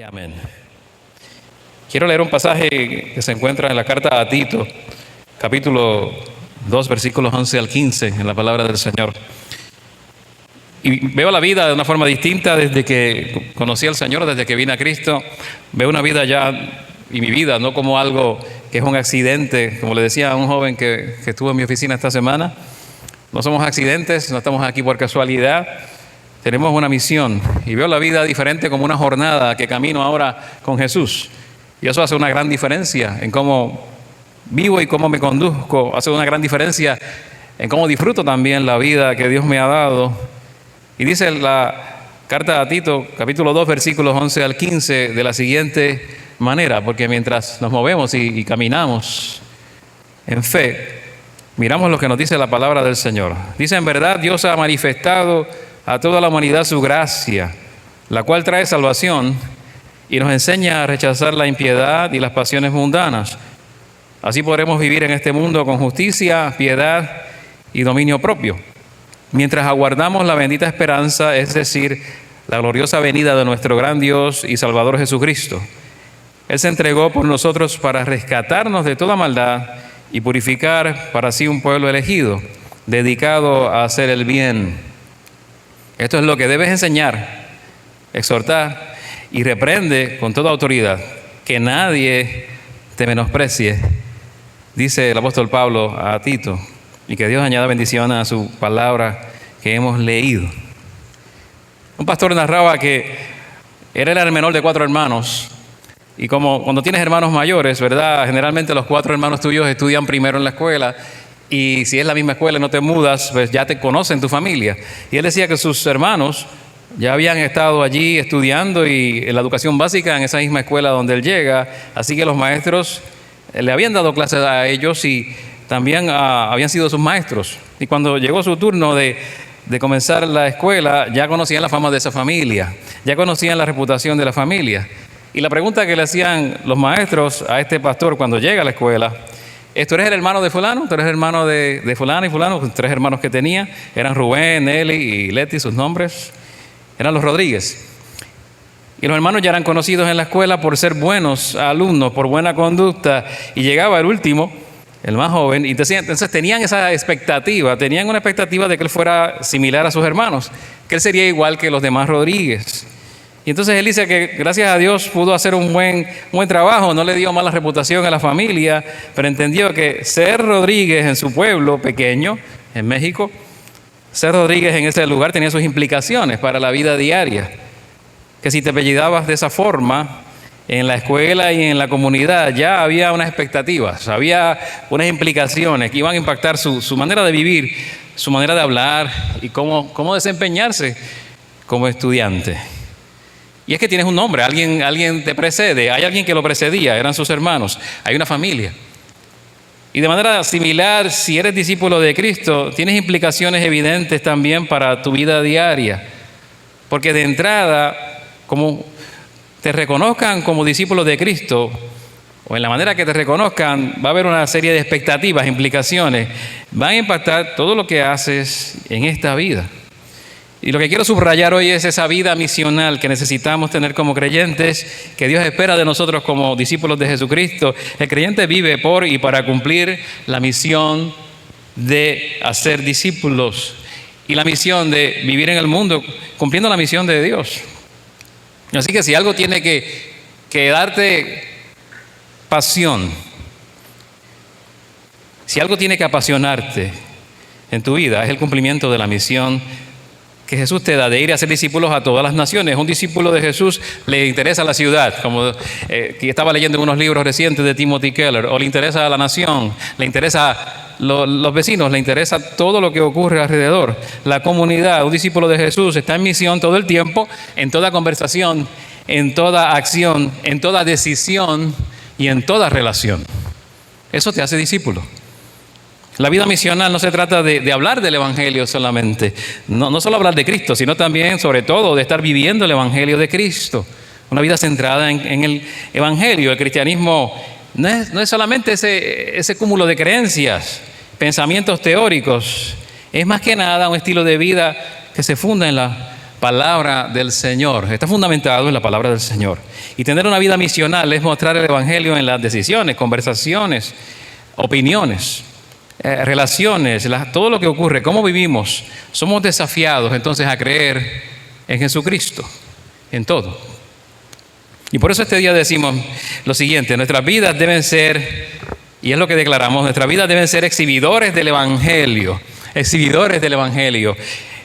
Y amén. Quiero leer un pasaje que se encuentra en la carta a Tito, capítulo 2, versículos 11 al 15, en la palabra del Señor. Y veo la vida de una forma distinta desde que conocí al Señor, desde que vine a Cristo. Veo una vida ya, y mi vida, no como algo que es un accidente, como le decía a un joven que estuvo en mi oficina esta semana. No somos accidentes, no estamos aquí por casualidad. Tenemos una misión y veo la vida diferente como una jornada que camino ahora con Jesús. Y eso hace una gran diferencia en cómo vivo y cómo me conduzco. Hace una gran diferencia en cómo disfruto también la vida que Dios me ha dado. Y dice la carta a Tito, capítulo 2, versículos 11 al 15, de la siguiente manera, porque mientras nos movemos y caminamos en fe, miramos lo que nos dice la palabra del Señor. Dice: en verdad Dios ha manifestado a toda la humanidad su gracia, la cual trae salvación y nos enseña a rechazar la impiedad y las pasiones mundanas. Así podremos vivir en este mundo con justicia, piedad y dominio propio, mientras aguardamos la bendita esperanza, es decir, la gloriosa venida de nuestro gran Dios y Salvador Jesucristo. Él se entregó por nosotros para rescatarnos de toda maldad y purificar para sí un pueblo elegido, dedicado a hacer el bien. Esto es lo que debes enseñar, exhortar y reprende con toda autoridad, que nadie te menosprecie, dice el apóstol Pablo a Tito, y que Dios añada bendición a su palabra que hemos leído. Un pastor narraba que él era el menor de 4 hermanos, y como cuando tienes hermanos mayores, ¿verdad? Generalmente los 4 hermanos tuyos estudian primero en la escuela, y si es la misma escuela y no te mudas, pues ya te conocen tu familia. Y él decía que sus hermanos ya habían estado allí estudiando y en la educación básica en esa misma escuela donde él llega, así que los maestros le habían dado clases a ellos y también habían sido sus maestros. Y cuando llegó su turno de comenzar la escuela, ya conocían la fama de esa familia, ya conocían la reputación de la familia. Y la pregunta que le hacían los maestros a este pastor cuando llega a la escuela: ¿tú eres el hermano de fulano? ¿Tú eres el hermano de fulano y fulano? 3 hermanos que tenía, eran Rubén, Eli y Leti, sus nombres, eran los Rodríguez. Y los hermanos ya eran conocidos en la escuela por ser buenos alumnos, por buena conducta, y llegaba el último, el más joven, y entonces tenían esa expectativa, tenían una expectativa de que él fuera similar a sus hermanos, que él sería igual que los demás Rodríguez. Y entonces él dice que gracias a Dios pudo hacer un buen trabajo, no le dio mala reputación a la familia, pero entendió que ser Rodríguez en su pueblo pequeño, en México, ser Rodríguez en ese lugar tenía sus implicaciones para la vida diaria. Que si te apellidabas de esa forma, en la escuela y en la comunidad ya había unas expectativas, había unas implicaciones que iban a impactar su manera de vivir, su manera de hablar y cómo desempeñarse como estudiante. Y es que tienes un nombre, alguien te precede, hay alguien que lo precedía, eran sus hermanos, hay una familia. Y de manera similar, si eres discípulo de Cristo, tienes implicaciones evidentes también para tu vida diaria. Porque de entrada, como te reconozcan como discípulo de Cristo, o en la manera que te reconozcan, va a haber una serie de expectativas, implicaciones, van a impactar todo lo que haces en esta vida. Y lo que quiero subrayar hoy es esa vida misional que necesitamos tener como creyentes, que Dios espera de nosotros como discípulos de Jesucristo. El creyente vive por y para cumplir la misión de hacer discípulos y la misión de vivir en el mundo cumpliendo la misión de Dios. Así que si algo tiene que darte pasión, si algo tiene que apasionarte en tu vida, es el cumplimiento de la misión que Jesús te da de ir a ser discípulos a todas las naciones. Un discípulo de Jesús le interesa la ciudad, como que estaba leyendo unos libros recientes de Timothy Keller, o le interesa la nación, le interesa los vecinos, le interesa todo lo que ocurre alrededor, la comunidad. Un discípulo de Jesús está en misión todo el tiempo, en toda conversación, en toda acción, en toda decisión y en toda relación. Eso te hace discípulo. La vida misional no se trata de hablar del Evangelio solamente, no solo hablar de Cristo, sino también, sobre todo, de estar viviendo el Evangelio de Cristo. Una vida centrada en el Evangelio. El cristianismo no es solamente ese cúmulo de creencias, pensamientos teóricos. Es más que nada un estilo de vida que se funda en la palabra del Señor. Está fundamentado en la palabra del Señor. Y tener una vida misional es mostrar el Evangelio en las decisiones, conversaciones, opiniones, relaciones, todo lo que ocurre, cómo vivimos. Somos desafiados entonces a creer en Jesucristo, en todo. Y por eso este día decimos lo siguiente: nuestras vidas deben ser, y es lo que declaramos, nuestras vidas deben ser exhibidores del Evangelio, exhibidores del Evangelio.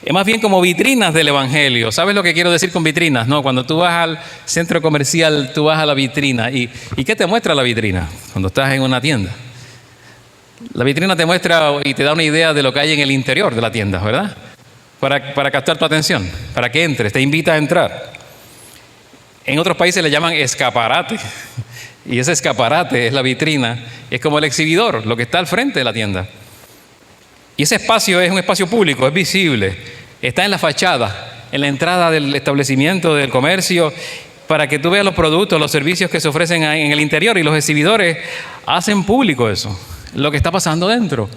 Es más bien como vitrinas del Evangelio. ¿Sabes lo que quiero decir con vitrinas? No, cuando tú vas al centro comercial, tú vas a la vitrina. ¿Y qué te muestra la vitrina cuando estás en una tienda? La vitrina te muestra y te da una idea de lo que hay en el interior de la tienda, ¿verdad? Para captar tu atención, para que entres, te invita a entrar. En otros países le llaman escaparate. Y ese escaparate es la vitrina, es como el exhibidor, lo que está al frente de la tienda. Y ese espacio es un espacio público, es visible, está en la fachada, en la entrada del establecimiento, del comercio, para que tú veas los productos, los servicios que se ofrecen en el interior, y los exhibidores hacen público eso, lo que está pasando dentro.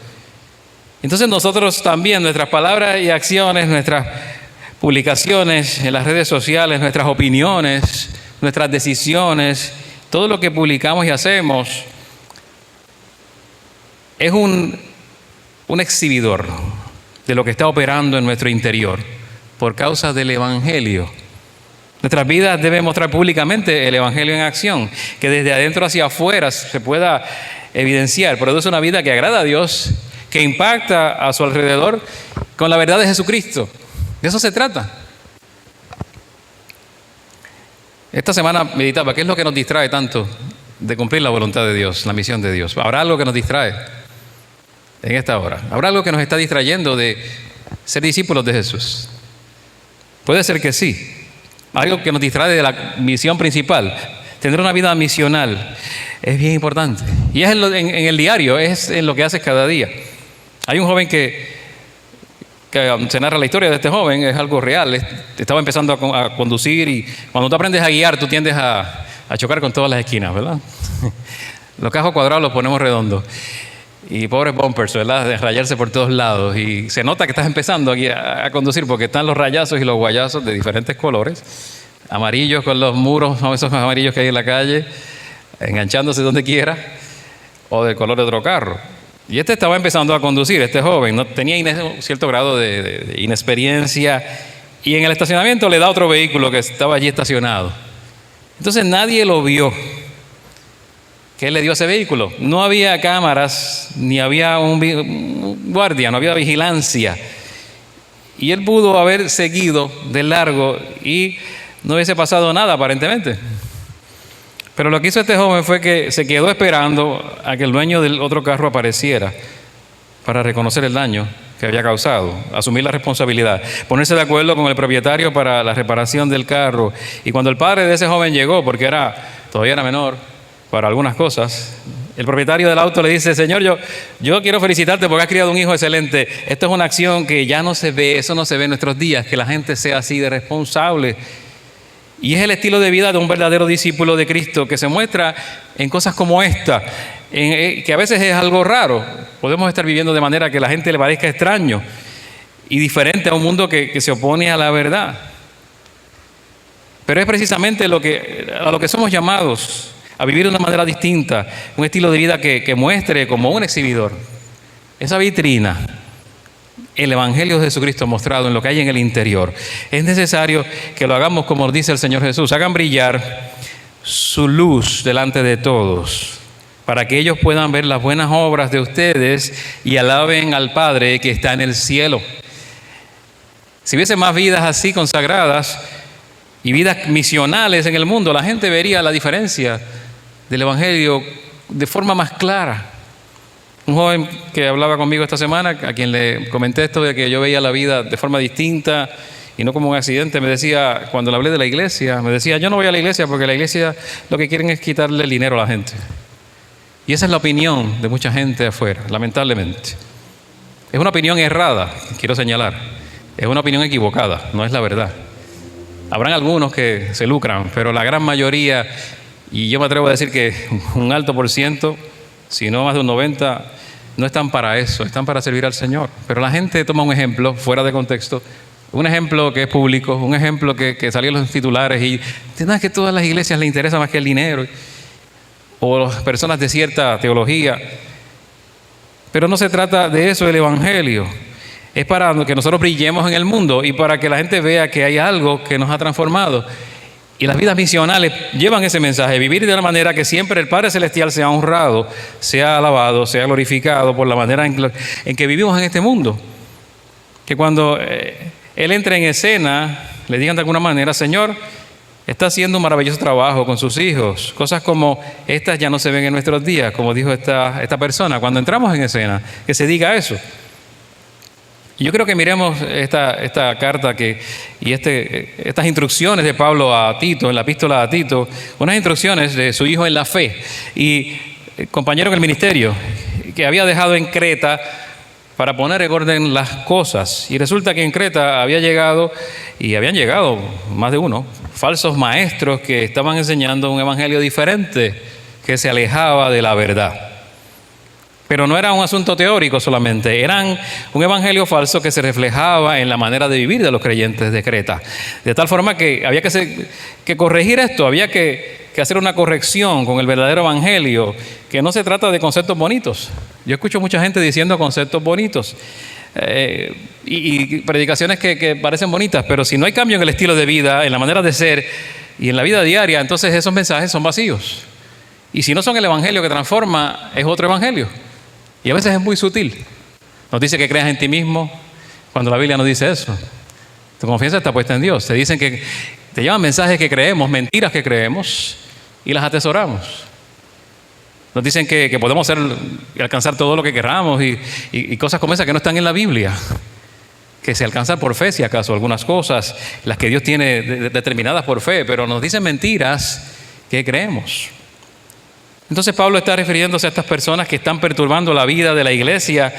Entonces nosotros también, nuestras palabras y acciones, nuestras publicaciones en las redes sociales, nuestras opiniones, nuestras decisiones, todo lo que publicamos y hacemos es un exhibidor de lo que está operando en nuestro interior por causa del Evangelio. Nuestras vidas deben mostrar públicamente el Evangelio en acción, que desde adentro hacia afuera se pueda evidenciar. Produce una vida que agrada a Dios, que impacta a su alrededor con la verdad de Jesucristo. De eso se trata. Esta semana meditaba, ¿qué es lo que nos distrae tanto de cumplir la voluntad de Dios, la misión de Dios? ¿Habrá algo que nos distrae en esta hora? ¿Habrá algo que nos está distrayendo de ser discípulos de Jesús? Puede ser que sí. Algo que nos distrae de la misión principal. Tener una vida misional es bien importante. Y es en el diario, es en lo que haces cada día. Hay un joven que se narra la historia de este joven, es algo real. Estaba empezando a conducir, y cuando tú aprendes a guiar, tú tiendes a chocar con todas las esquinas, ¿verdad? Los cajos cuadrados los ponemos redondos. Y pobres bumpers, ¿verdad? De rayarse por todos lados. Y se nota que estás empezando aquí a conducir, porque están los rayazos y los guayazos de diferentes colores. Amarillos con los muros, esos amarillos que hay en la calle, enganchándose donde quiera, o del color de otro carro. Y este estaba empezando a conducir, este joven, ¿no? Tenía cierto grado de inexperiencia, y en el estacionamiento le da otro vehículo que estaba allí estacionado. Entonces nadie lo vio, que él le dio ese vehículo. No había cámaras, ni había un guardia, no había vigilancia. Y él pudo haber seguido de largo y no hubiese pasado nada aparentemente. Pero lo que hizo este joven fue que se quedó esperando a que el dueño del otro carro apareciera para reconocer el daño que había causado, asumir la responsabilidad, ponerse de acuerdo con el propietario para la reparación del carro. Y cuando el padre de ese joven llegó, porque todavía era menor para algunas cosas, el propietario del auto le dice: Señor, yo quiero felicitarte porque has criado un hijo excelente. Esto es una acción que ya no se ve, eso no se ve en nuestros días, que la gente sea así de responsable. Y es el estilo de vida de un verdadero discípulo de Cristo, que se muestra en cosas como esta, que a veces es algo raro. Podemos estar viviendo de manera que a la gente le parezca extraño y diferente a un mundo que se opone a la verdad. Pero es precisamente a lo que somos llamados, a vivir de una manera distinta, un estilo de vida que muestre como un exhibidor esa vitrina, el Evangelio de Jesucristo mostrado en lo que hay en el interior. Es necesario que lo hagamos como dice el Señor Jesús: hagan brillar su luz delante de todos, para que ellos puedan ver las buenas obras de ustedes y alaben al Padre que está en el cielo. Si hubiese más vidas así consagradas y vidas misionales en el mundo, la gente vería la diferencia del Evangelio de forma más clara. Un joven que hablaba conmigo esta semana, a quien le comenté esto de que yo veía la vida de forma distinta y no como un accidente, me decía, cuando le hablé de la iglesia, me decía: yo no voy a la iglesia porque la iglesia lo que quieren es quitarle el dinero a la gente. Y esa es la opinión de mucha gente afuera, lamentablemente. Es una opinión errada, quiero señalar. Es una opinión equivocada, no es la verdad. Habrán algunos que se lucran, pero la gran mayoría, y yo me atrevo a decir que un alto por ciento, si no más de un 90%, no están para eso, están para servir al Señor. Pero la gente toma un ejemplo fuera de contexto Un ejemplo que es público, un ejemplo que salió en los titulares y no es que todas las iglesias les interesa más que el dinero, o las personas de cierta teología. Pero no se trata de eso el Evangelio. Es para que nosotros brillemos en el mundo y para que la gente vea que hay algo que nos ha transformado. Y las vidas misionales llevan ese mensaje, vivir de la manera que siempre el Padre Celestial sea honrado, sea alabado, sea glorificado por la manera en que vivimos en este mundo. Que cuando Él entre en escena, le digan de alguna manera: Señor, está haciendo un maravilloso trabajo con sus hijos. Cosas como estas ya no se ven en nuestros días, como dijo esta persona. Cuando entramos en escena, que se diga eso. Y yo creo que miremos esta carta y estas instrucciones de Pablo a Tito, en la epístola a Tito, unas instrucciones de su hijo en la fe y compañero en el ministerio, que había dejado en Creta para poner en orden las cosas. Y resulta que en Creta habían llegado más de uno, falsos maestros que estaban enseñando un evangelio diferente, que se alejaba de la verdad. Pero no era un asunto teórico solamente, eran un evangelio falso que se reflejaba en la manera de vivir de los creyentes de Creta. De tal forma que había que corregir esto, había que hacer una corrección con el verdadero evangelio, que no se trata de conceptos bonitos. Yo escucho mucha gente diciendo conceptos bonitos y predicaciones que parecen bonitas, pero si no hay cambio en el estilo de vida, en la manera de ser y en la vida diaria, entonces esos mensajes son vacíos. Y si no son el evangelio que transforma, es otro evangelio. Y a veces es muy sutil. Nos dice que creas en ti mismo, cuando la Biblia nos dice eso. Tu confianza está puesta en Dios. Te dicen que te llevan mensajes que creemos, mentiras que creemos, y las atesoramos. Nos dicen que podemos alcanzar todo lo que queramos y cosas como esas que no están en la Biblia. Que se alcanzan por fe, si acaso, algunas cosas, las que Dios tiene determinadas por fe, pero nos dicen mentiras que creemos. Entonces Pablo está refiriéndose a estas personas que están perturbando la vida de la iglesia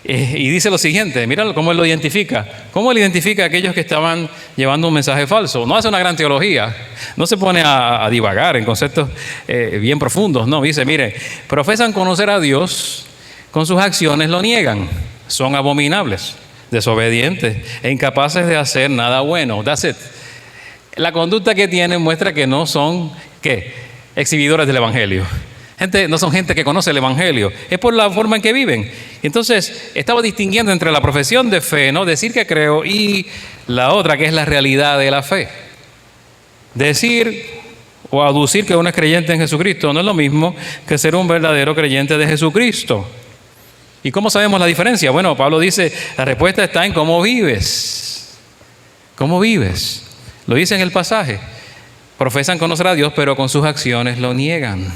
y dice lo siguiente, mira cómo él lo identifica. ¿Cómo él identifica a aquellos que estaban llevando un mensaje falso? No hace una gran teología, no se pone a divagar en conceptos bien profundos, no, dice, mire, profesan conocer a Dios, con sus acciones lo niegan, son abominables, desobedientes e incapaces de hacer nada bueno. That's it. La conducta que tienen muestra que no son, ¿qué?, exhibidores del evangelio. No son gente que conoce el evangelio, es por la forma en que viven. Entonces estaba distinguiendo entre la profesión de fe, ¿no?, decir que creo, y la otra que es la realidad de la fe. Decir o aducir que uno es creyente en Jesucristo no es lo mismo que ser un verdadero creyente de Jesucristo. ¿Y cómo sabemos la diferencia? Bueno, Pablo dice, la respuesta está en cómo vives. ¿Cómo vives? Lo dice en el pasaje. Profesan conocer a Dios, pero con sus acciones lo niegan.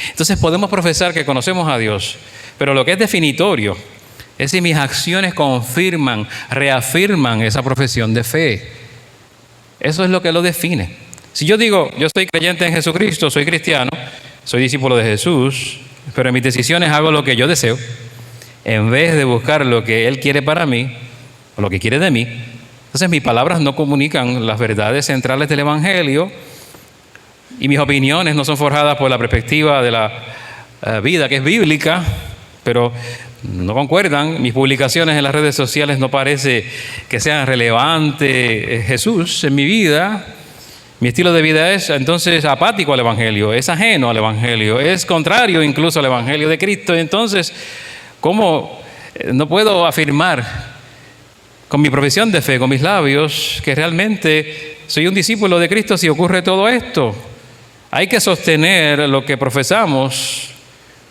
Entonces podemos profesar que conocemos a Dios, pero lo que es definitorio es si mis acciones confirman, reafirman esa profesión de fe. Eso es lo que lo define. Si yo digo, yo soy creyente en Jesucristo, soy cristiano, soy discípulo de Jesús, pero en mis decisiones hago lo que yo deseo, en vez de buscar lo que Él quiere para mí, o lo que quiere de mí, entonces mis palabras no comunican las verdades centrales del evangelio, y mis opiniones no son forjadas por la perspectiva de la vida que es bíblica, pero no concuerdan. Mis publicaciones en las redes sociales no parece que sean relevantes Jesús en mi vida. Mi estilo de vida es entonces apático al evangelio, es ajeno al evangelio, es contrario incluso al evangelio de Cristo. Entonces, ¿cómo no puedo afirmar con mi profesión de fe, con mis labios, que realmente soy un discípulo de Cristo si ocurre todo esto? Hay que sostener lo que profesamos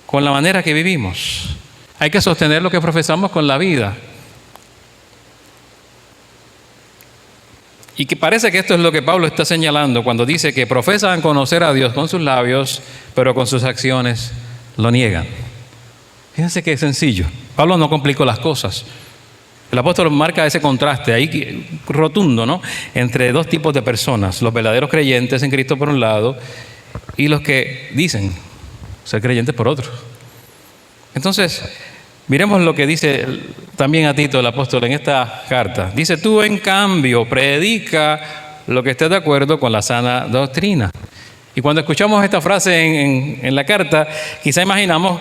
con la manera que vivimos. Hay que sostener lo que profesamos con la vida. Y que parece que esto es lo que Pablo está señalando cuando dice que profesan conocer a Dios con sus labios, pero con sus acciones lo niegan. Fíjense qué sencillo. Pablo no complicó las cosas. El apóstol marca ese contraste ahí rotundo, ¿no?, entre dos tipos de personas, los verdaderos creyentes en Cristo por un lado y los que dicen ser creyentes por otro. Entonces, miremos lo que dice también a Tito el apóstol en esta carta. Dice, tú en cambio predica lo que esté de acuerdo con la sana doctrina. Y Y cuando escuchamos esta frase en la carta, quizá imaginamos,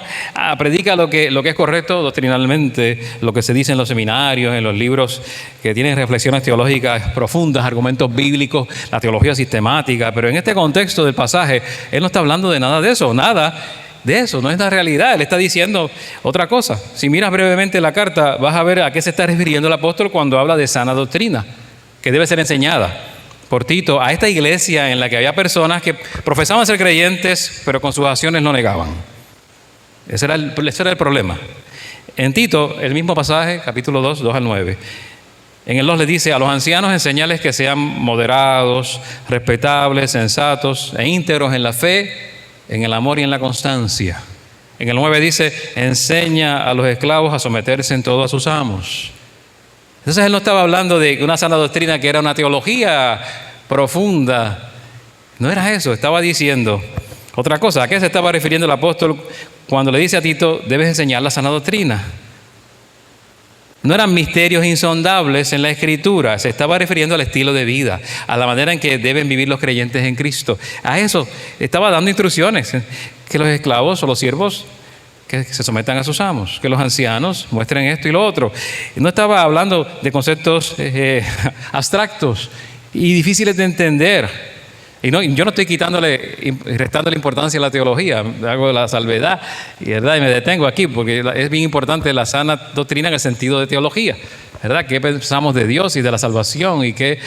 predica lo que es correcto doctrinalmente, lo que se dice en los seminarios, en los libros que tienen reflexiones teológicas profundas, argumentos bíblicos, la teología sistemática. Pero en este contexto del pasaje, él no está hablando de nada de eso, no es la realidad. Él está diciendo otra cosa. Si miras brevemente la carta, vas a ver a qué se está refiriendo el apóstol cuando habla de sana doctrina, que debe ser enseñada por Tito a esta iglesia en la que había personas que profesaban ser creyentes, pero con sus acciones lo negaban. Ese era el problema. En Tito, el mismo pasaje, capítulo 2, 2 al 9. En el 2 le dice: a los ancianos enseñarles que sean moderados, respetables, sensatos e íntegros en la fe, en el amor y en la constancia. En el 9 dice: enseña a los esclavos a someterse en todo a sus amos. Entonces él no estaba hablando de una sana doctrina que era una teología profunda. No era eso, estaba diciendo otra cosa. ¿A qué se estaba refiriendo el apóstol cuando le dice a Tito: debes enseñar la sana doctrina? No eran misterios insondables en la Escritura, se estaba refiriendo al estilo de vida, a la manera en que deben vivir los creyentes en Cristo. A eso estaba dando instrucciones, que los esclavos o los siervos que se sometan a sus amos, que los ancianos muestren esto y lo otro. No estaba hablando de conceptos abstractos y difíciles de entender. Y no, yo no estoy restándole importancia a la teología, hago la salvedad y me detengo aquí porque es bien importante la sana doctrina en el sentido de teología, ¿verdad? ¿Qué pensamos de Dios y de la salvación? Y que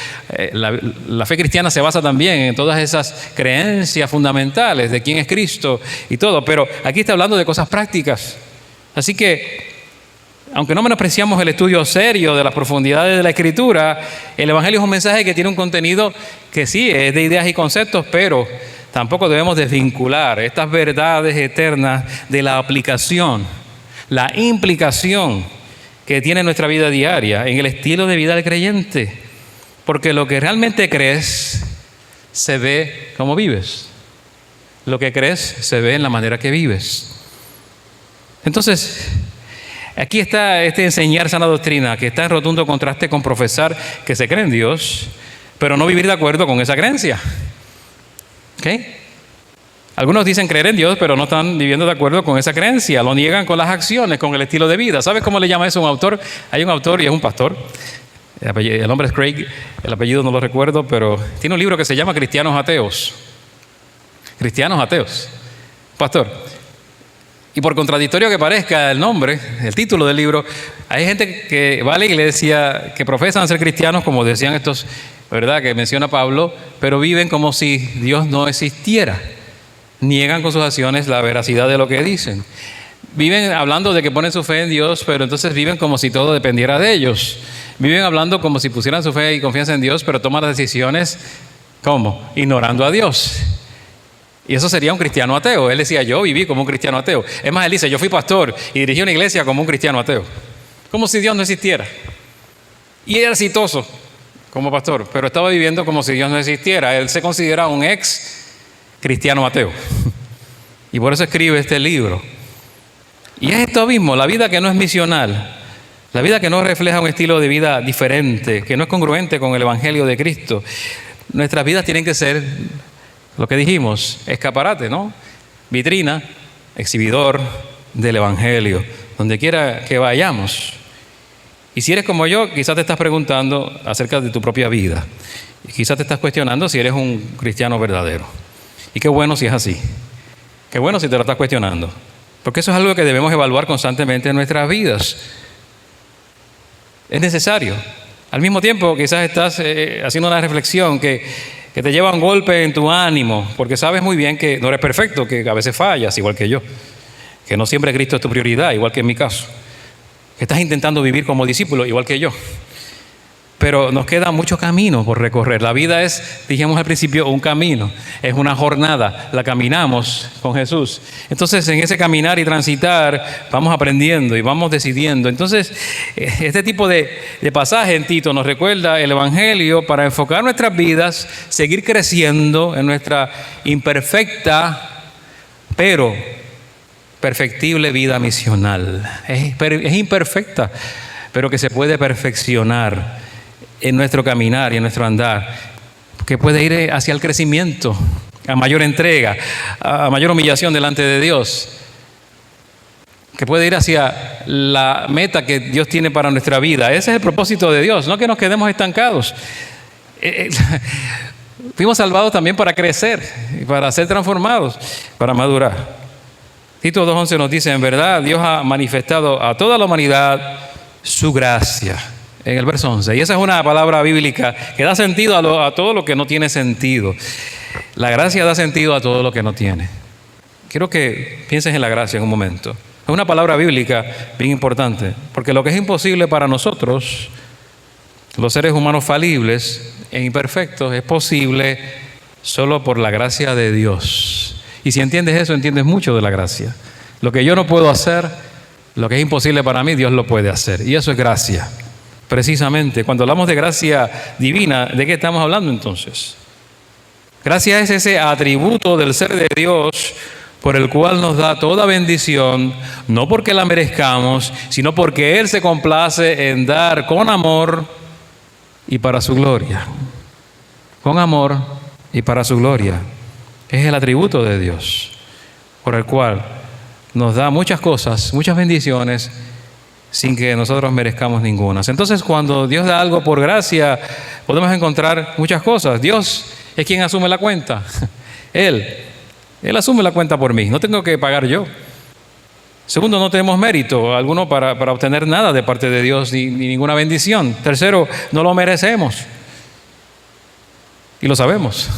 la fe cristiana se basa también en todas esas creencias fundamentales de quién es Cristo y todo. Pero aquí está hablando de cosas prácticas. Así que, aunque no menospreciamos el estudio serio de las profundidades de la Escritura, el Evangelio es un mensaje que tiene un contenido que sí es de ideas y conceptos, pero tampoco debemos desvincular estas verdades eternas de la aplicación, la implicación que tiene nuestra vida diaria en el estilo de vida del creyente. Porque lo que realmente crees se ve como vives. Lo que crees se ve en la manera que vives. Entonces, aquí está enseñar sana doctrina, que está en rotundo contraste con profesar que se cree en Dios, pero no vivir de acuerdo con esa creencia. ¿Okay? Algunos dicen creer en Dios, pero no están viviendo de acuerdo con esa creencia. Lo niegan con las acciones, con el estilo de vida. ¿Sabes cómo le llama eso un autor? Hay un autor y es un pastor. El nombre es Craig, el apellido no lo recuerdo, pero tiene un libro que se llama Cristianos Ateos. Cristianos Ateos. Pastor. Y por contradictorio que parezca el nombre, el título del libro, hay gente que va a la iglesia, que profesan ser cristianos, como decían estos, ¿verdad?, que menciona Pablo, pero viven como si Dios no existiera. Niegan con sus acciones la veracidad de lo que dicen. Viven hablando de que ponen su fe en Dios, pero entonces viven como si todo dependiera de ellos. Viven hablando como si pusieran su fe y confianza en Dios, pero toman las decisiones, ¿cómo? Ignorando a Dios. Y eso sería un cristiano ateo. Él decía: yo viví como un cristiano ateo. Es más, él dice: yo fui pastor y dirigí una iglesia como un cristiano ateo. Como si Dios no existiera. Y era exitoso como pastor, pero estaba viviendo como si Dios no existiera. Él se considera un ex cristiano ateo. Y por eso escribe este libro. Y es esto mismo, la vida que no es misional, la vida que no refleja un estilo de vida diferente, que no es congruente con el Evangelio de Cristo. Nuestras vidas tienen que ser lo que dijimos, escaparate, ¿no? Vitrina, exhibidor del Evangelio, donde quiera que vayamos. Y si eres como yo, quizás te estás preguntando acerca de tu propia vida. Y quizás te estás cuestionando si eres un cristiano verdadero. Y qué bueno si es así. Qué bueno si te lo estás cuestionando. Porque eso es algo que debemos evaluar constantemente en nuestras vidas. Es necesario. Al mismo tiempo, quizás estás haciendo una reflexión que te lleva a un golpe en tu ánimo, porque sabes muy bien que no eres perfecto, que a veces fallas, igual que yo. Que no siempre Cristo es tu prioridad, igual que en mi caso. Que estás intentando vivir como discípulo, igual que yo. Pero nos queda mucho camino por recorrer. La vida es, dijimos al principio, un camino. Es una jornada. La caminamos con Jesús. Entonces, en ese caminar y transitar, vamos aprendiendo y vamos decidiendo. Entonces, este tipo de pasaje en Tito nos recuerda el Evangelio para enfocar nuestras vidas, seguir creciendo en nuestra imperfecta, pero perfectible vida misional. Es imperfecta, pero que se puede perfeccionar en nuestro caminar y en nuestro andar, que puede ir hacia el crecimiento a mayor entrega, a mayor humillación delante de Dios, que puede ir hacia la meta que Dios tiene para nuestra vida. Ese es el propósito de Dios, no que nos quedemos estancados. Fuimos salvados también para crecer y para ser transformados, para madurar. Tito 2:11 nos dice, en verdad, Dios ha manifestado a toda la humanidad su gracia, en el verso 11. Y esa es una palabra bíblica que da sentido a todo lo que no tiene sentido. La gracia da sentido a todo lo que no tiene. Quiero que pienses en la gracia en un momento. Es una palabra bíblica bien importante, porque lo que es imposible para nosotros, los seres humanos falibles e imperfectos, es posible solo por la gracia de Dios. Y si entiendes eso, entiendes mucho de la gracia. Lo que yo no puedo hacer, lo que es imposible para mí, Dios lo puede hacer. Y eso es gracia. Precisamente, cuando hablamos de gracia divina, ¿de qué estamos hablando entonces? Gracia es ese atributo del ser de Dios por el cual nos da toda bendición, no porque la merezcamos, sino porque Él se complace en dar con amor y para su gloria. Con amor y para su gloria. Es el atributo de Dios, por el cual nos da muchas cosas, muchas bendiciones, sin que nosotros merezcamos ninguna. Entonces, cuando Dios da algo por gracia, podemos encontrar muchas cosas. Dios es quien asume la cuenta. Él asume la cuenta por mí, no tengo que pagar yo. Segundo, no tenemos mérito alguno para obtener nada de parte de Dios, ni ninguna bendición. Tercero, no lo merecemos. Y lo sabemos.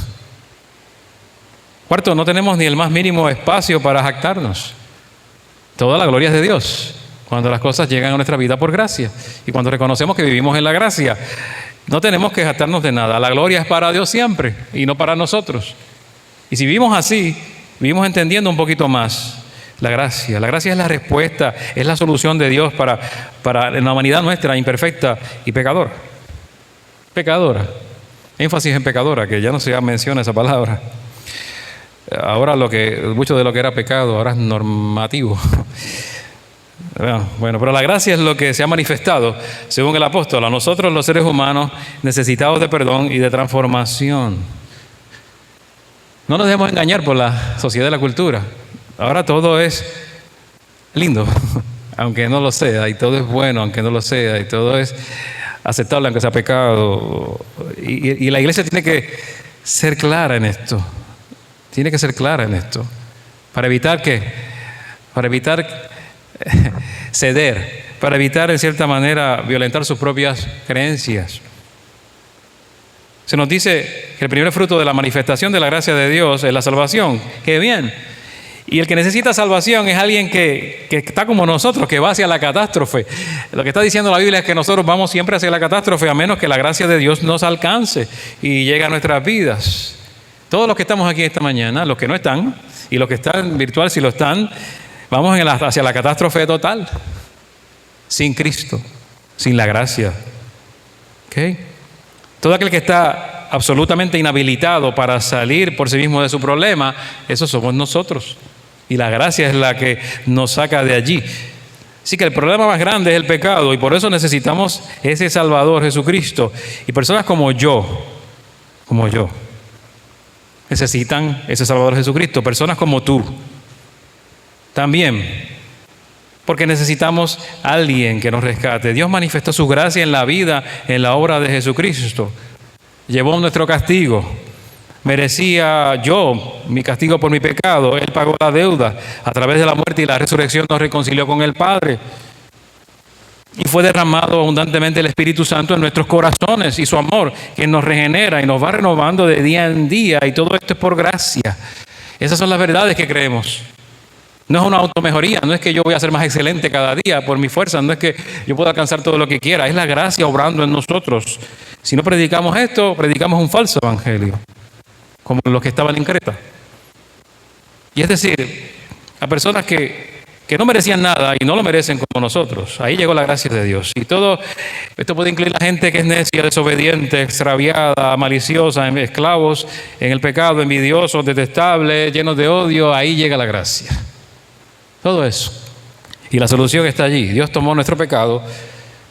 Cuarto, no tenemos ni el más mínimo espacio para jactarnos. Toda la gloria es de Dios, cuando las cosas llegan a nuestra vida por gracia. Y cuando reconocemos que vivimos en la gracia, no tenemos que jactarnos de nada. La gloria es para Dios siempre y no para nosotros. Y si vivimos así, vivimos entendiendo un poquito más la gracia. La gracia es la respuesta, es la solución de Dios para la humanidad nuestra, imperfecta y pecadora. Pecadora. Énfasis en pecadora, que ya no se menciona esa palabra. Ahora mucho de lo que era pecado ahora es normativo. Bueno, pero la gracia es lo que se ha manifestado, según el apóstol, a nosotros los seres humanos necesitados de perdón y de transformación. No nos dejemos engañar por la sociedad y la cultura. Ahora todo es lindo, aunque no lo sea, y todo es bueno, aunque no lo sea, y todo es aceptable, aunque sea pecado. Y la iglesia tiene que ser clara en esto. Tiene que ser clara en esto. Para evitar ceder, para evitar en cierta manera violentar sus propias creencias. Se nos dice que el primer fruto de la manifestación de la gracia de Dios es la salvación. ¡Qué bien! Y el que necesita salvación es alguien que está como nosotros, que va hacia la catástrofe. Lo que está diciendo la Biblia es que nosotros vamos siempre hacia la catástrofe, a menos que la gracia de Dios nos alcance y llegue a nuestras vidas. Todos los que estamos aquí esta mañana, los que no están, y los que están virtual si lo están, vamos hacia la catástrofe total. Sin Cristo, sin la gracia. ¿Okay? Todo aquel que está absolutamente inhabilitado para salir por sí mismo de su problema, eso somos nosotros. Y la gracia es la que nos saca de allí. Así que el problema más grande es el pecado, y por eso necesitamos ese Salvador, Jesucristo. Y personas como yo, necesitan ese Salvador Jesucristo. Personas como tú también, porque necesitamos a alguien que nos rescate. Dios manifestó su gracia en la vida, en la obra de Jesucristo. Llevó nuestro castigo. Merecía yo mi castigo por mi pecado. Él pagó la deuda. A través de la muerte y la resurrección nos reconcilió con el Padre. Y fue derramado abundantemente el Espíritu Santo en nuestros corazones, y su amor que nos regenera y nos va renovando de día en día, y todo esto es por gracia. Esas son las verdades que creemos. No es una automejoría, no es que yo voy a ser más excelente cada día por mi fuerza, no es que yo pueda alcanzar todo lo que quiera, es la gracia obrando en nosotros. Si no predicamos esto, predicamos un falso evangelio, como los que estaban en Creta. Y es decir, a personas que no merecían nada y no lo merecen como nosotros. Ahí llegó la gracia de Dios. Y todo esto puede incluir a gente que es necia, desobediente, extraviada, maliciosa, esclavos en el pecado, envidiosos, detestables, llenos de odio. Ahí llega la gracia. Todo eso. Y la solución está allí. Dios tomó nuestro pecado,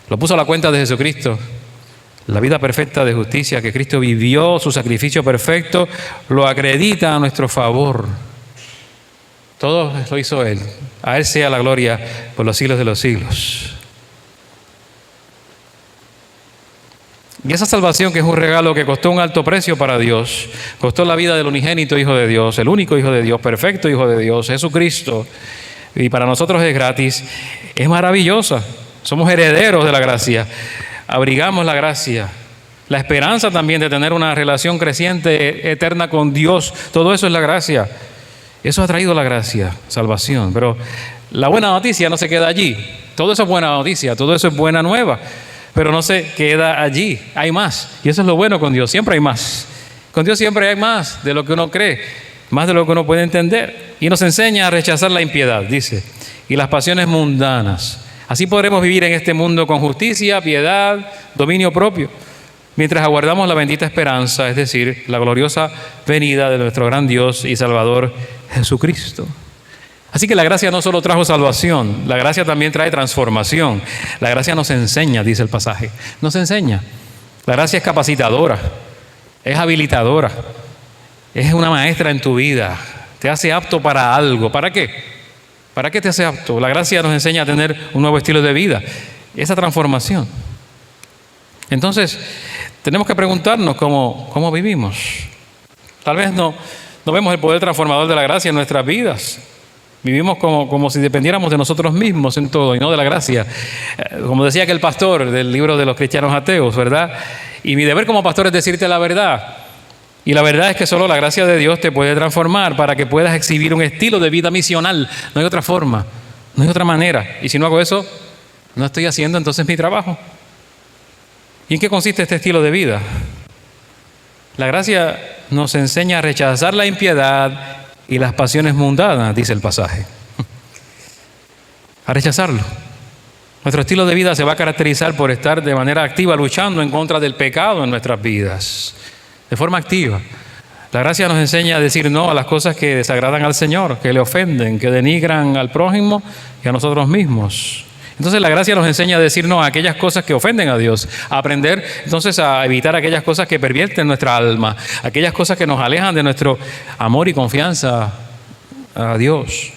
lo puso a la cuenta de Jesucristo, La vida perfecta de justicia que Cristo vivió, su sacrificio perfecto, lo acredita a nuestro favor. Todo lo hizo Él. A Él sea la gloria por los siglos de los siglos. Y esa salvación, que es un regalo que costó un alto precio para Dios, costó la vida del unigénito Hijo de Dios, el único Hijo de Dios, perfecto Hijo de Dios, Jesucristo, y para nosotros es gratis, es maravillosa. Somos herederos de la gracia, abrigamos la gracia, la esperanza también de tener una relación creciente, eterna con Dios. Todo eso es la gracia. Eso ha traído la gracia, salvación. Pero la buena noticia no se queda allí. Todo eso es buena noticia, todo eso es buena nueva. Pero no se queda allí, hay más. Y eso es lo bueno con Dios, siempre hay más. Con Dios siempre hay más de lo que uno cree, más de lo que uno puede entender. Y nos enseña a rechazar la impiedad, dice, y las pasiones mundanas. Así podremos vivir en este mundo con justicia, piedad, dominio propio, mientras aguardamos la bendita esperanza, es decir, la gloriosa venida de nuestro gran Dios y Salvador Jesucristo. Así que la gracia no solo trajo salvación, la gracia también trae transformación. La gracia nos enseña, dice el pasaje, nos enseña. La gracia es capacitadora, es habilitadora, es una maestra en tu vida, te hace apto para algo. ¿Para qué? ¿Para qué te hace apto? La gracia nos enseña a tener un nuevo estilo de vida, esa transformación. Entonces, tenemos que preguntarnos cómo vivimos. Tal vez no vemos el poder transformador de la gracia en nuestras vidas. Vivimos como si dependiéramos de nosotros mismos en todo y no de la gracia. Como decía aquel pastor del libro de los cristianos ateos, ¿verdad? Y mi deber como pastor es decirte la verdad. Y la verdad es que solo la gracia de Dios te puede transformar para que puedas exhibir un estilo de vida misional. No hay otra forma, no hay otra manera. Y si no hago eso, no estoy haciendo entonces mi trabajo. ¿Y en qué consiste este estilo de vida? La gracia nos enseña a rechazar la impiedad y las pasiones mundanas, dice el pasaje. A rechazarlo. Nuestro estilo de vida se va a caracterizar por estar de manera activa luchando en contra del pecado en nuestras vidas, de forma activa. La gracia nos enseña a decir no a las cosas que desagradan al Señor, que le ofenden, que denigran al prójimo y a nosotros mismos. Entonces la gracia nos enseña a decir no a aquellas cosas que ofenden a Dios, a aprender entonces a evitar aquellas cosas que pervierten nuestra alma, aquellas cosas que nos alejan de nuestro amor y confianza a Dios.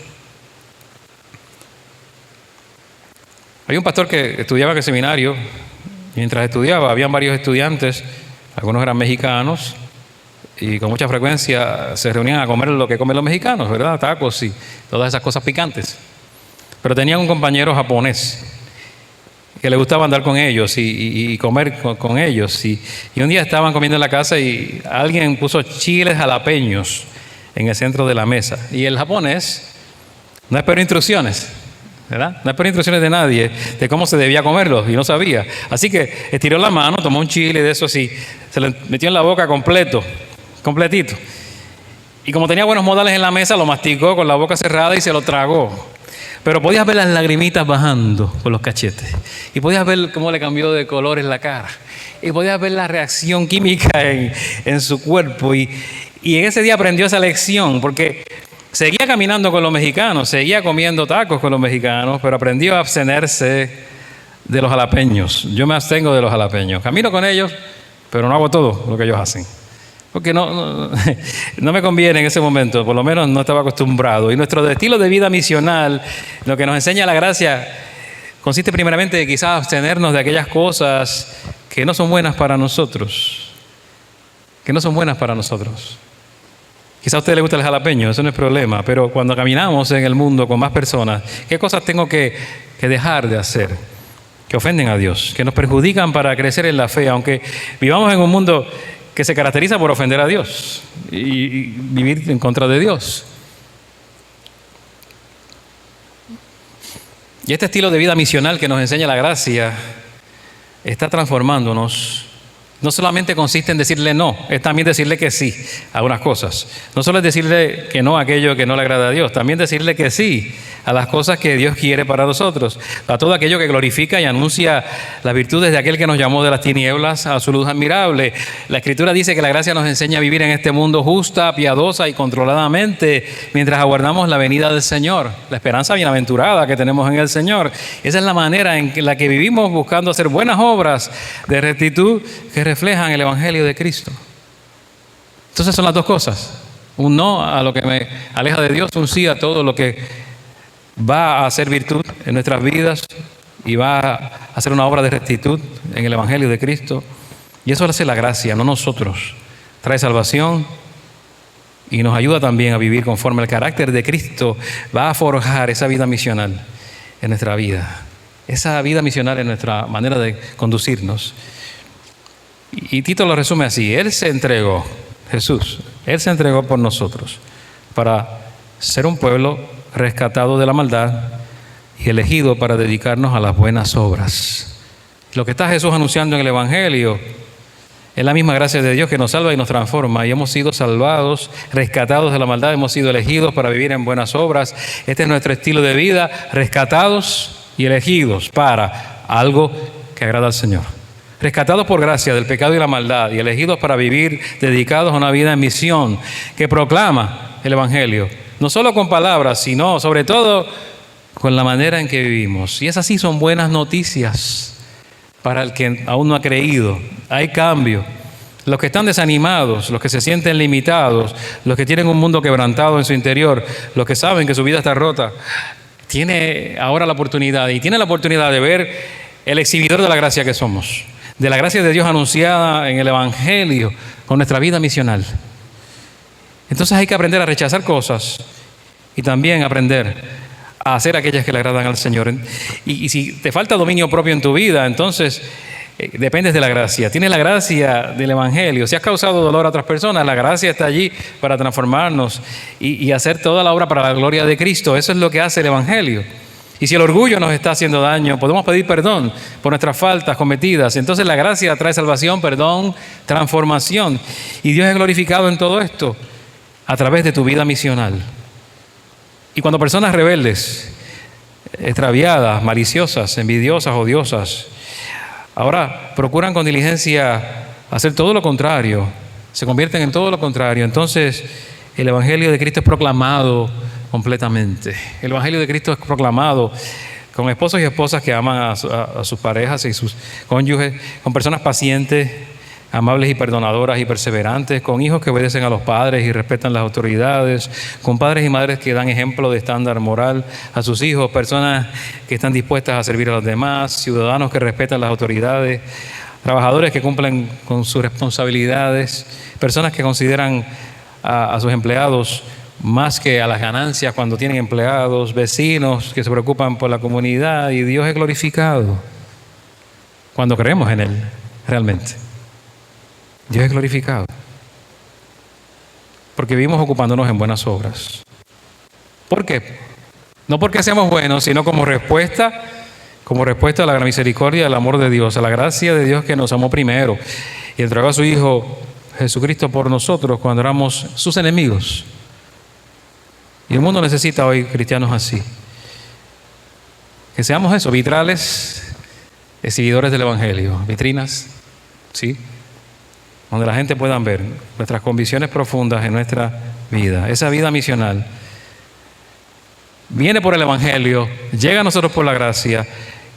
Hay un pastor que estudiaba en el seminario. Mientras estudiaba, habían varios estudiantes, algunos eran mexicanos, y con mucha frecuencia se reunían a comer lo que comen los mexicanos, ¿verdad? Tacos y todas esas cosas picantes. Pero tenían un compañero japonés que le gustaba andar con ellos y comer con ellos. Y un día estaban comiendo en la casa y alguien puso chiles jalapeños en el centro de la mesa. Y el japonés no esperó instrucciones, ¿verdad? No esperó instrucciones de nadie de cómo se debía comerlos y no sabía. Así que estiró la mano, tomó un chile de esos y se lo metió en la boca completito. Y como tenía buenos modales en la mesa, lo masticó con la boca cerrada y se lo tragó. Pero podías ver las lagrimitas bajando por los cachetes. Y podías ver cómo le cambió de colores la cara. Y podías ver la reacción química en su cuerpo. Y en ese día aprendió esa lección, porque seguía caminando con los mexicanos, seguía comiendo tacos con los mexicanos, pero aprendió a abstenerse de los jalapeños. Yo me abstengo de los jalapeños. Camino con ellos, pero no hago todo lo que ellos hacen. Porque no me conviene en ese momento, por lo menos no estaba acostumbrado. Y nuestro estilo de vida misional, lo que nos enseña la gracia, consiste primeramente de quizás abstenernos de aquellas cosas que no son buenas para nosotros. Quizás a usted le gusta el jalapeño, eso no es problema, pero cuando caminamos en el mundo con más personas, ¿qué cosas tengo que dejar de hacer? Que ofenden a Dios, que nos perjudican para crecer en la fe, aunque vivamos en un mundo que se caracteriza por ofender a Dios y vivir en contra de Dios. Y este estilo de vida misional que nos enseña la gracia está transformándonos no solamente consiste en decirle no, es también decirle que sí a unas cosas. No solo es decirle que no a aquello que no le agrada a Dios, también decirle que sí a las cosas que Dios quiere para nosotros, a todo aquello que glorifica y anuncia las virtudes de aquel que nos llamó de las tinieblas a su luz admirable. La Escritura dice que la gracia nos enseña a vivir en este mundo justa, piadosa y controladamente, mientras aguardamos la venida del Señor, la esperanza bienaventurada que tenemos en el Señor. Esa es la manera en la que vivimos, buscando hacer buenas obras de rectitud que reflejan el Evangelio de Cristo. Entonces son las dos cosas: un no a lo que me aleja de Dios, un sí a todo lo que va a hacer virtud en nuestras vidas y va a hacer una obra de rectitud en el Evangelio de Cristo. Y eso lo hace la gracia, no nosotros. Trae salvación y nos ayuda también a vivir conforme al carácter de Cristo. Va a forjar esa vida misional en nuestra vida, esa vida misional en nuestra manera de conducirnos. Y Tito lo resume así: Él se entregó, Jesús, Él se entregó por nosotros para ser un pueblo rescatado de la maldad y elegido para dedicarnos a las buenas obras. Lo que está Jesús anunciando en el Evangelio es la misma gracia de Dios que nos salva y nos transforma, y hemos sido salvados, rescatados de la maldad, hemos sido elegidos para vivir en buenas obras. Este es nuestro estilo de vida: rescatados y elegidos para algo que agrada al Señor. Rescatados por gracia del pecado y la maldad y elegidos para vivir dedicados a una vida en misión que proclama el Evangelio, no solo con palabras, sino sobre todo con la manera en que vivimos. Y esas sí son buenas noticias para el que aún no ha creído. Hay cambio. Los que están desanimados, los que se sienten limitados, los que tienen un mundo quebrantado en su interior, los que saben que su vida está rota, tiene ahora la oportunidad, y tiene la oportunidad de ver el exhibidor de la gracia que somos, de la gracia de Dios anunciada en el Evangelio con nuestra vida misional. Entonces hay que aprender a rechazar cosas y también aprender a hacer aquellas que le agradan al Señor. Y si te falta dominio propio en tu vida, entonces dependes de la gracia. Tienes la gracia del Evangelio. Si has causado dolor a otras personas, la gracia está allí para transformarnos y hacer toda la obra para la gloria de Cristo. Eso es lo que hace el Evangelio. Y si el orgullo nos está haciendo daño, podemos pedir perdón por nuestras faltas cometidas. Entonces la gracia trae salvación, perdón, transformación. Y Dios es glorificado en todo esto a través de tu vida misional. Y cuando personas rebeldes, extraviadas, maliciosas, envidiosas, odiosas, ahora procuran con diligencia hacer todo lo contrario, se convierten en todo lo contrario, entonces el Evangelio de Cristo es proclamado completamente. El Evangelio de Cristo es proclamado con esposos y esposas que aman a sus parejas y sus cónyuges, con personas pacientes, amables y perdonadoras y perseverantes, con hijos que obedecen a los padres y respetan las autoridades, con padres y madres que dan ejemplo de estándar moral a sus hijos, personas que están dispuestas a servir a los demás, ciudadanos que respetan las autoridades, trabajadores que cumplen con sus responsabilidades, personas que consideran a sus empleados más que a las ganancias cuando tienen empleados, vecinos que se preocupan por la comunidad, y Dios es glorificado cuando creemos en Él realmente. Dios es glorificado porque vivimos ocupándonos en buenas obras. ¿Por qué? No porque seamos buenos, sino como respuesta a la gran misericordia y al amor de Dios, a la gracia de Dios que nos amó primero y entregó a su Hijo Jesucristo por nosotros cuando éramos sus enemigos. Y el mundo necesita hoy cristianos así, que seamos eso, vitrales, seguidores del Evangelio, vitrinas, ¿sí?, donde la gente pueda ver nuestras convicciones profundas en nuestra vida. Esa vida misional viene por el Evangelio, llega a nosotros por la gracia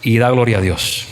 y da gloria a Dios.